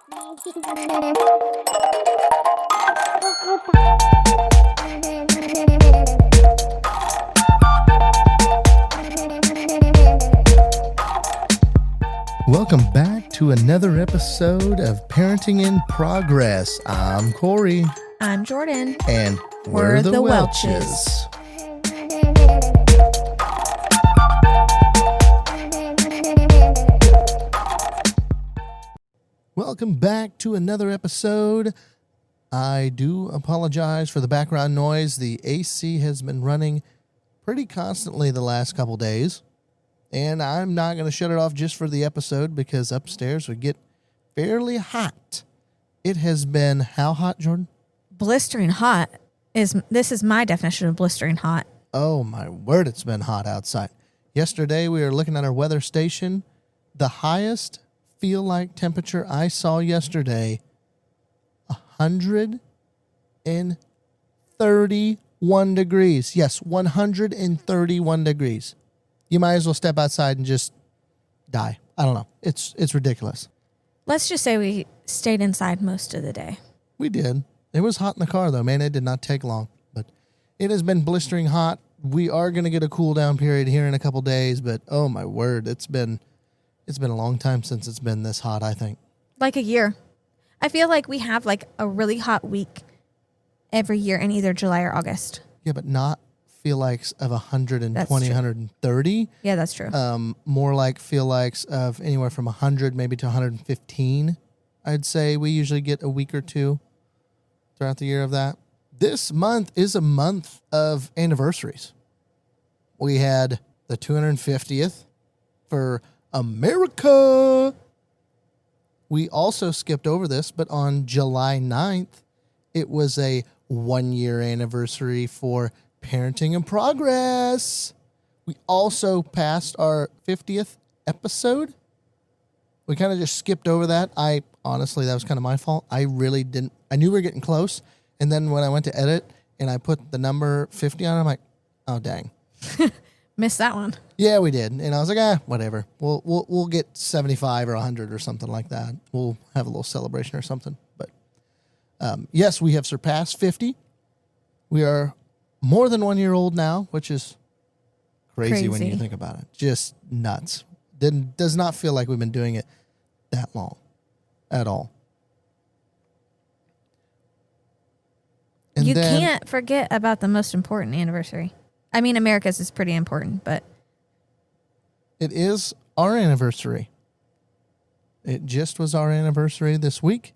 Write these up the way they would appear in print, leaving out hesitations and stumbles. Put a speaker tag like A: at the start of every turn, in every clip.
A: Welcome back to another episode of Parenting in Progress. I'm Korey.
B: I'm Jordynn.
A: And we're the Welches. Welcome back to another episode. I do apologize for the background noise. The AC has been running pretty constantly the last couple days. And I'm not going to shut it off just for the episode because upstairs would get fairly hot. It has been how hot, Jordynn?
B: Blistering hot. This is my definition of blistering hot.
A: Oh, my word, it's been hot outside. Yesterday, we were looking at our weather station. The highest feel-like temperature I saw yesterday, 131 degrees. Yes, 131 degrees. You might as well step outside and just die. I don't know. It's ridiculous.
B: Let's just say we stayed inside most of the day.
A: We did. It was hot in the car, though, man. It did not take long. But it has been blistering hot. We are going to get a cool down period here in a couple days, but oh my word, it's been a long time since it's been this hot, I think. Like
B: a year. I feel like we have like a really hot week every year in either July or August.
A: Yeah, but not feel likes of 120, 130.
B: Yeah, that's true.
A: More like feel likes of anywhere from 100 maybe to 115. I'd say we usually get a week or two throughout the year of that. This month is a month of anniversaries. We had the 250th for America. We also skipped over this, but on July 9th, it was a 1-year anniversary for Parenting in Progress. We also passed our 50th episode. We kind of just skipped over that. Honestly, that was kind of my fault. I really didn't. I knew we were getting close. And then when I went to edit and I put the number 50 on it, I'm like, oh, dang.
B: Missed that one.
A: Yeah, we did. And I was like, whatever. We'll get 75 or 100 or something like that. We'll have a little celebration or something. But yes, we have surpassed 50. We are more than 1 year old now, which is crazy when you think about it. Just nuts. Does not feel like we've been doing it that long at all. And
B: you can't forget about the most important anniversary. I mean, America's is pretty important, but
A: it is our anniversary. It just was our anniversary this week.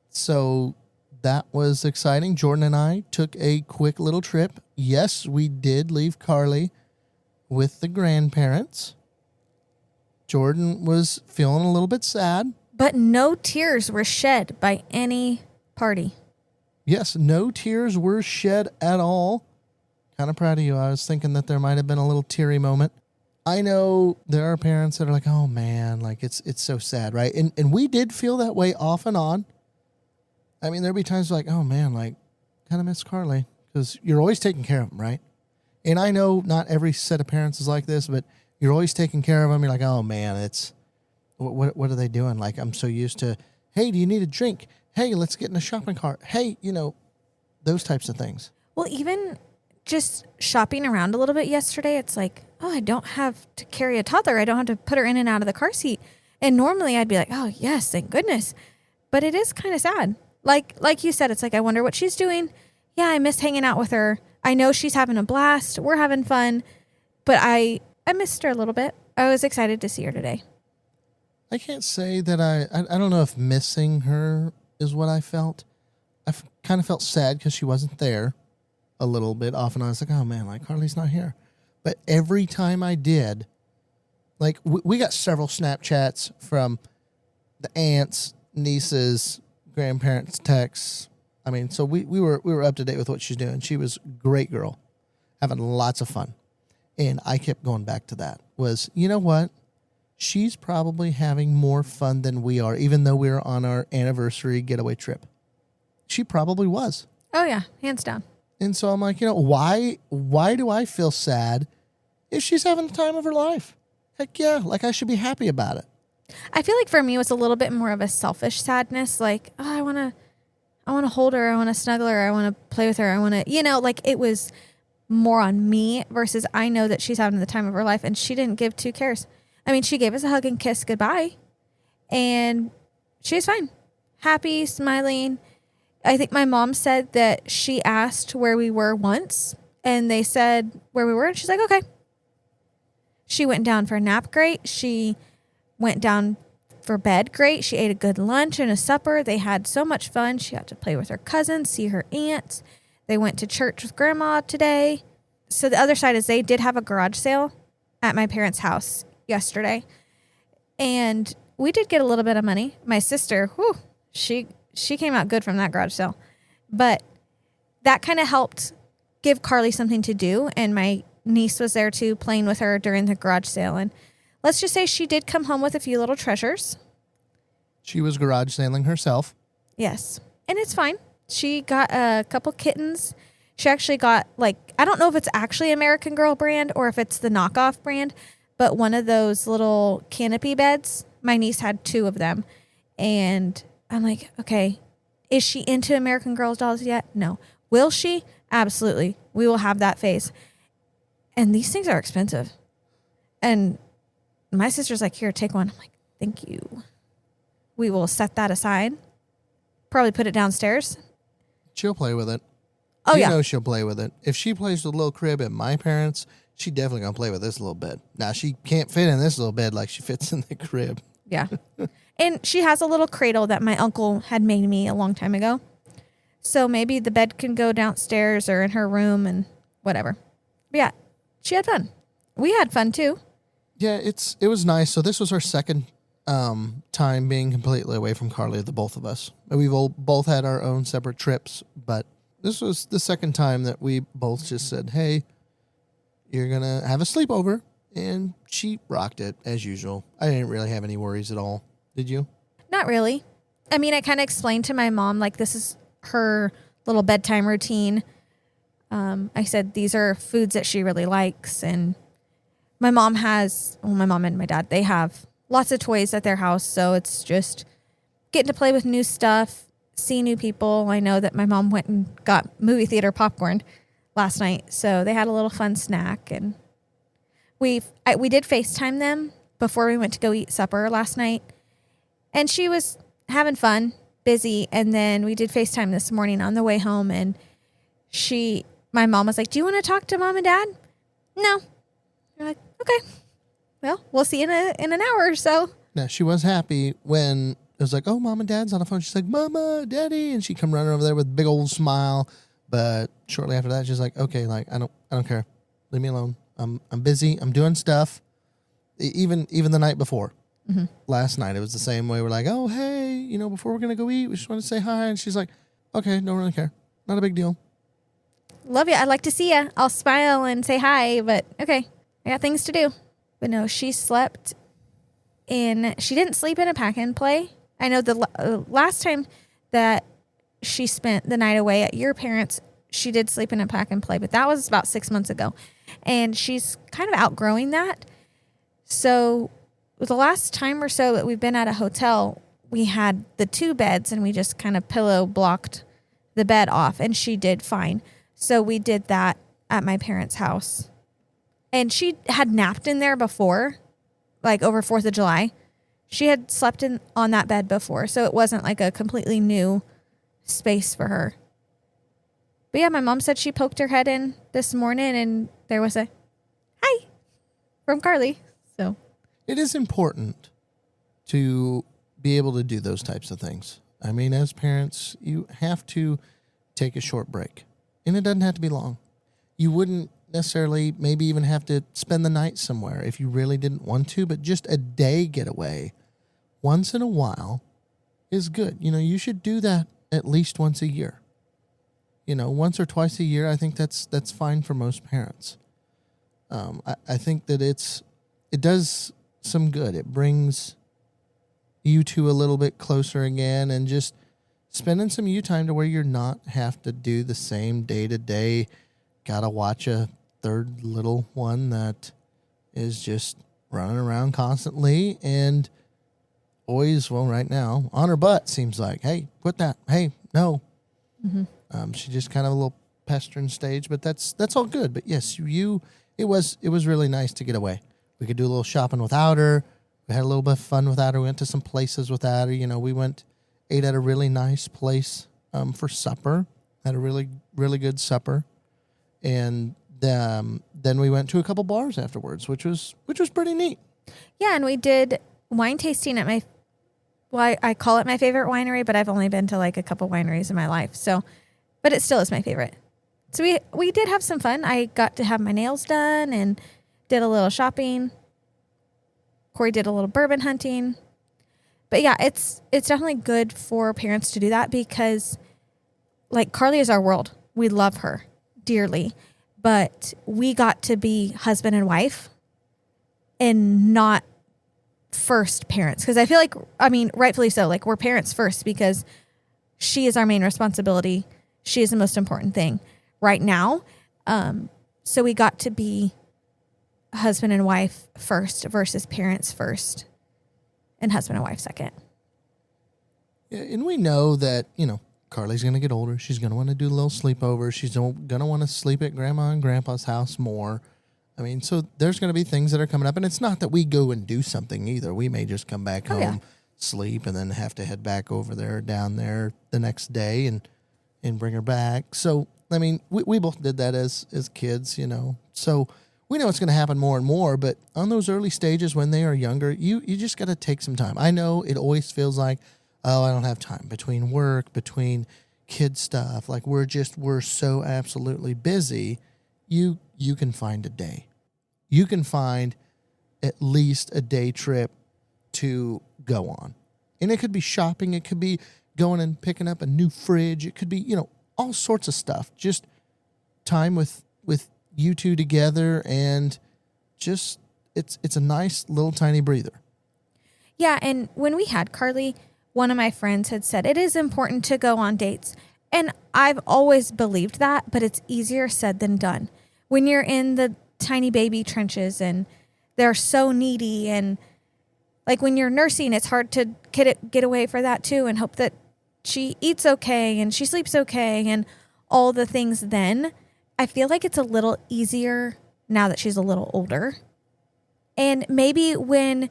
A: So that was exciting. Jordynn and I took a quick little trip. Yes, we did leave Karlee with the grandparents. Jordynn was feeling a little bit sad.
B: But no tears were shed by any party.
A: Yes, no tears were shed at all. Kind of proud of you. I was thinking that there might have been a little teary moment. I know there are parents that are like, oh man, like it's so sad, right? And we did feel that way off and on. I mean, there'd be times like, oh man, like kind of miss Karlee because you're always taking care of them, right? And I know not every set of parents is like this, but you're always taking care of them. You're like, oh man, it's what are they doing? Like I'm so used to, hey, do you need a drink? Hey, let's get in a shopping cart. Hey, those types of things.
B: Well, even just shopping around a little bit yesterday, it's like, oh, I don't have to carry a toddler. I don't have to put her in and out of the car seat. And normally I'd be like, oh, yes, thank goodness. But it is kind of sad. Like you said, it's like, I wonder what she's doing. Yeah, I miss hanging out with her. I know she's having a blast. We're having fun. But I missed her a little bit. I was excited to see her today.
A: I can't say that I don't know if missing her is what I felt. I kind of felt sad because she wasn't there a little bit. Often I was like, oh man, like Karlee's not here. But every time I did, like we got several Snapchats from the aunts, nieces, grandparents, texts. I mean, so we were up to date with what she's doing. She was a great girl, having lots of fun. And I kept going back to that was, you know what? She's probably having more fun than we are, even though we're on our anniversary getaway trip. She probably was.
B: Oh, yeah. Hands down.
A: And so I'm like, why do I feel sad if she's having the time of her life? Heck yeah. Like I should be happy about it.
B: I feel like for me, it was a little bit more of a selfish sadness. Like, oh, I want to hold her. I want to snuggle her. I want to play with her. I want to, like it was more on me versus I know that she's having the time of her life and she didn't give two cares. I mean, she gave us a hug and kiss goodbye and she was fine, happy, smiling. I think my mom said that she asked where we were once and they said where we were and she's like, okay. She went down for a nap, great. She went down for bed, great. She ate a good lunch and a supper. They had so much fun. She got to play with her cousins, see her aunts. They went to church with grandma today. So the other side is they did have a garage sale at my parents' house yesterday. And we did get a little bit of money. My sister, she came out good from that garage sale. But that kind of helped give Karlee something to do. And my niece was there too, playing with her during the garage sale. And let's just say she did come home with a few little treasures.
A: She was garage sailing herself.
B: Yes. And it's fine. She got a couple kittens. She actually got, I don't know if it's actually American Girl brand or if it's the knockoff brand, but one of those little canopy beds. My niece had 2 of them. And I'm like, okay, is she into American Girl dolls yet? No. Will she? Absolutely. We will have that phase. And these things are expensive. And my sister's like, here, take one. I'm like, thank you. We will set that aside. Probably put it downstairs.
A: She'll play with it.
B: Oh,
A: You know she'll play with it. If she plays with a little crib at my parents', she definitely going to play with this little bed. Now, she can't fit in this little bed like she fits in the crib.
B: Yeah. And she has a little cradle that my uncle had made me a long time ago. So maybe the bed can go downstairs or in her room and whatever. But yeah, she had fun. We had fun too.
A: Yeah, it was nice. So this was our second time being completely away from Karlee, the both of us. We've both had our own separate trips, but this was the second time that we both just said, hey, you're going to have a sleepover. And she rocked it as usual. I didn't really have any worries at all. Did you?
B: Not really. I mean, I kind of explained to my mom, this is her little bedtime routine. I said, these are foods that she really likes. And my mom and my dad, they have lots of toys at their house. So it's just getting to play with new stuff, see new people. I know that my mom went and got movie theater popcorn last night. So they had a little fun snack. And we did FaceTime them before we went to go eat supper last night. And she was having fun, busy. And then we did FaceTime this morning on the way home. And my mom was like, do you want to talk to mom and dad? No. We're like, okay. Well, we'll see in an hour or so.
A: Now, she was happy when it was like, oh, mom and dad's on the phone. She's like, mama, daddy. And she come running over there with a big old smile. But shortly after that, she's like, okay, I don't care. Leave me alone. I'm busy. I'm doing stuff. Even the night before. Mm-hmm. Last night, it was the same way. We're like, oh, hey, before we're going to go eat, we just want to say hi. And she's like, okay, don't really care. Not a big deal.
B: Love you. I'd like to see you. I'll smile and say hi, but okay, I got things to do. But no, she didn't sleep in a pack and play. I know the last time that she spent the night away at your parents', she did sleep in a pack and play, but that was about 6 months ago. And she's kind of outgrowing that. So the last time or so that we've been at a hotel, we had the 2 beds and we just kind of pillow blocked the bed off and she did fine. So we did that at my parents' house. And she had napped in there before, over 4th of July. She had slept on that bed before, so it wasn't a completely new space for her. But yeah, my mom said she poked her head in this morning and there was a hi from Karlee. So
A: it is important to be able to do those types of things. I mean, as parents, you have to take a short break. And it doesn't have to be long. You wouldn't necessarily maybe even have to spend the night somewhere if you really didn't want to, but just a day getaway once in a while is good. You should do that at least once a year. Once or twice a year, I think that's fine for most parents. I think that it does some good. It brings you two a little bit closer again and just spending some you time to where you're not have to do the same day-to-day, gotta watch a third little one that is just running around constantly. And always, well, right now, on her butt, seems like, hey, quit that. Hey, no. She just kind of a little pestering stage, but that's all good. But yes, it was really nice to get away. We could do a little shopping without her. We had a little bit of fun without her. We went to some places without her. We ate at a really nice place for supper. Had a really, really good supper. And then we went to a couple bars afterwards, which was pretty neat.
B: Yeah, and we did wine tasting at I call it my favorite winery, but I've only been to like a couple wineries in my life. So, but it still is my favorite. So we did have some fun. I got to have my nails done and did a little shopping. Korey did a little bourbon hunting. But yeah, it's definitely good for parents to do that because like Karlee is our world. We love her dearly, but we got to be husband and wife and not first parents. Because I feel like, rightfully so, like we're parents first because she is our main responsibility. She is the most important thing right now. So we got to be husband and wife first versus parents first and husband and wife second.
A: Yeah, and we know that, Karlee's going to get older. She's going to want to do a little sleepover. She's going to want to sleep at grandma and grandpa's house more. So there's going to be things that are coming up. And it's not that we go and do something either. We may just come back home, sleep, and then have to head back over there, down there the next day and bring her back. So, we both did that as kids, So we know it's going to happen more and more. But on those early stages when they are younger, you just got to take some time. I know it always feels like, oh, I don't have time between work, between kid stuff. Like we're so absolutely busy. You can find a day. You can find at least a day trip to go on. And it could be shopping. It could be going and picking up a new fridge. It could be, all sorts of stuff. Just time with you two together and just it's a nice little tiny breather.
B: Yeah, and when we had Karlee, one of my friends had said it is important to go on dates. And I've always believed that, but it's easier said than done. When you're in the tiny baby trenches and they're so needy and like when you're nursing, it's hard to get away for that too and hope that she eats okay and she sleeps okay and all the things then. I feel like it's a little easier now that she's a little older. And maybe when,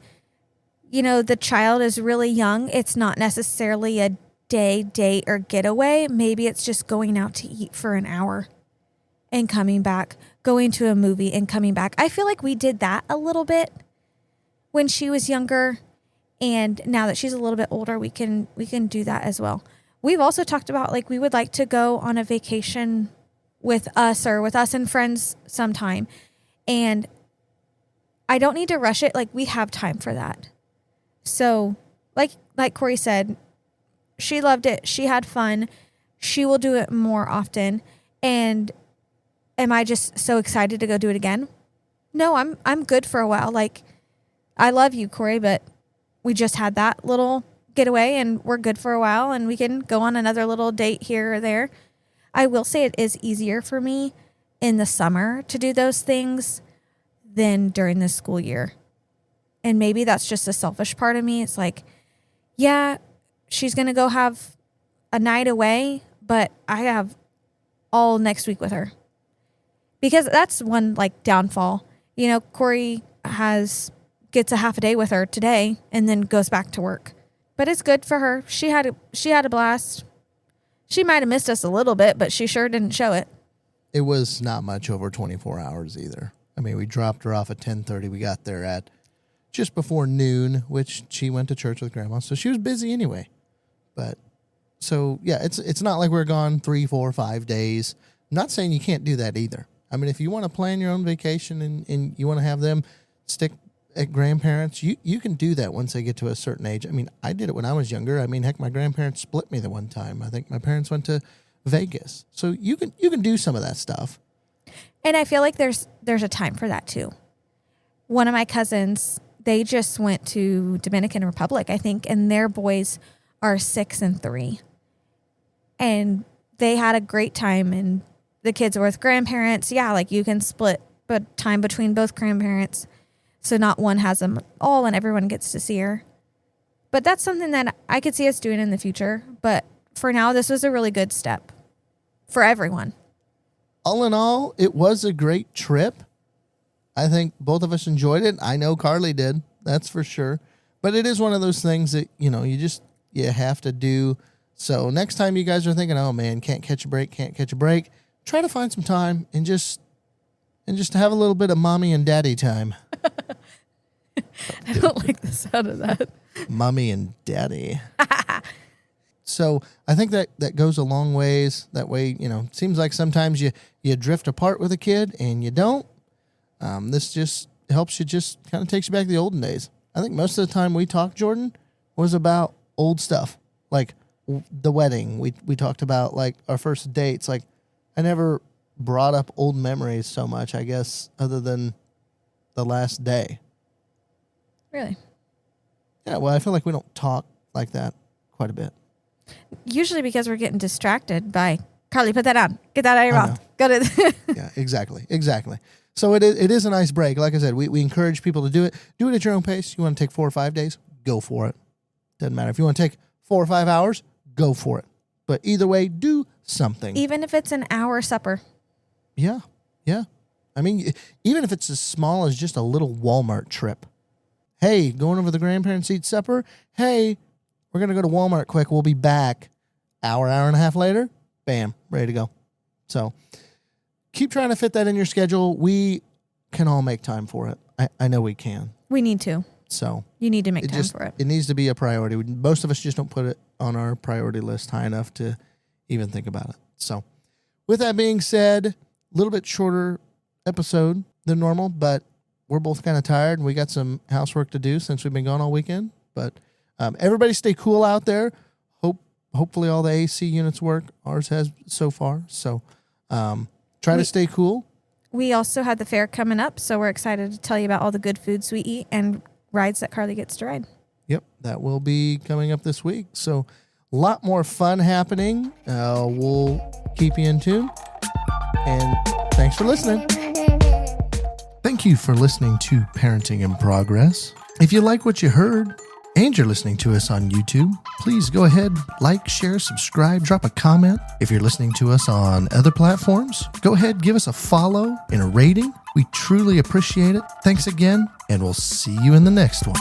B: the child is really young, it's not necessarily a day, date, or getaway. Maybe it's just going out to eat for an hour and coming back, going to a movie and coming back. I feel like we did that a little bit when she was younger. And now that she's a little bit older, we can do that as well. We've also talked about like we would like to go on a vacation with us and friends sometime. And I don't need to rush it. Like we have time for that. So like Korey said, she loved it. She had fun. She will do it more often. And am I just so excited to go do it again? No, I'm good for a while. Like I love you, Korey, but we just had that little getaway and we're good for a while and we can go on another little date here or there. I will say it is easier for me in the summer to do those things than during the school year. And maybe that's just a selfish part of me. It's like, yeah, she's going to go have a night away, but I have all next week with her. Because that's one like downfall. Korey gets a half a day with her today and then goes back to work. But it's good for her. She had a blast. She might have missed us a little bit, but she sure didn't show it.
A: It was not much over 24 hours either. We dropped her off at 10:30. We got there at just before noon, which she went to church with grandma. So she was busy anyway. But so, yeah, it's not like we're gone 3, 4, 5 days. I'm not saying you can't do that either. If you want to plan your own vacation and you want to have them stick at grandparents, you can do that once they get to a certain age. I did it when I was younger. Heck, my grandparents split me the one time. I think my parents went to Vegas. So you can do some of that stuff.
B: And I feel like there's a time for that too. One of my cousins, they just went to Dominican Republic, I think, and their boys are 6 and 3. And they had a great time and the kids were with grandparents. Yeah, like you can split but time between both grandparents. So not one has them all and everyone gets to see her. But that's something that I could see us doing in the future. But for now, this was a really good step for everyone.
A: All in all, it was a great trip. I think both of us enjoyed it. I know Karlee did. That's for sure. But it is one of those things that, you have to do. So next time you guys are thinking, oh man, can't catch a break, try to find some time and just have a little bit of mommy and daddy time.
B: I don't like the sound of that.
A: Mommy and daddy. So I think that goes a long ways. That way, it seems like sometimes you drift apart with a kid and you don't. This just helps you, just kind of takes you back to the olden days. I think most of the time we talked, Jordynn, was about old stuff. Like the wedding. We talked about like our first dates. Like I never brought up old memories so much, I guess, other than the last day.
B: Really?
A: Yeah, well, I feel like we don't talk like that quite a bit.
B: Usually because we're getting distracted by, Karlee, put that on. Get that out of your mouth. Go to
A: Yeah, exactly. So it is a nice break. Like I said, we encourage people to do it. Do it at your own pace. You want to take 4 or 5 days? Go for it. Doesn't matter. If you want to take 4 or 5 hours, go for it. But either way, do something.
B: Even if it's an hour supper.
A: Yeah. I mean, even if it's as small as just a little Walmart trip. Hey, going over to the grandparents' eat supper. Hey, we're going to go to Walmart quick. We'll be back. Hour and a half later. Bam, ready to go. So keep trying to fit that in your schedule. We can all make time for it. I know we can.
B: We need to.
A: So
B: you need to make time for it.
A: It needs to be a priority. Most of us just don't put it on our priority list high enough to even think about it. So with that being said, a little bit shorter episode than normal, but we're both kind of tired and we got some housework to do since we've been gone all weekend. But everybody stay cool out there. Hopefully all the AC units work. Ours has so far. So try to stay cool.
B: We also had the fair coming up, so we're excited to tell you about all the good foods we eat and rides that Karlee gets to ride.
A: Yep, that will be coming up this week. So a lot more fun happening. We'll keep you in tune. And thanks for listening. Thank you for listening to Parenting in Progress. If you like what you heard and you're listening to us on YouTube, please go ahead, like, share, subscribe, drop a comment. If you're listening to us on other platforms, go ahead, give us a follow and a rating. We truly appreciate it. Thanks again, and we'll see you in the next one.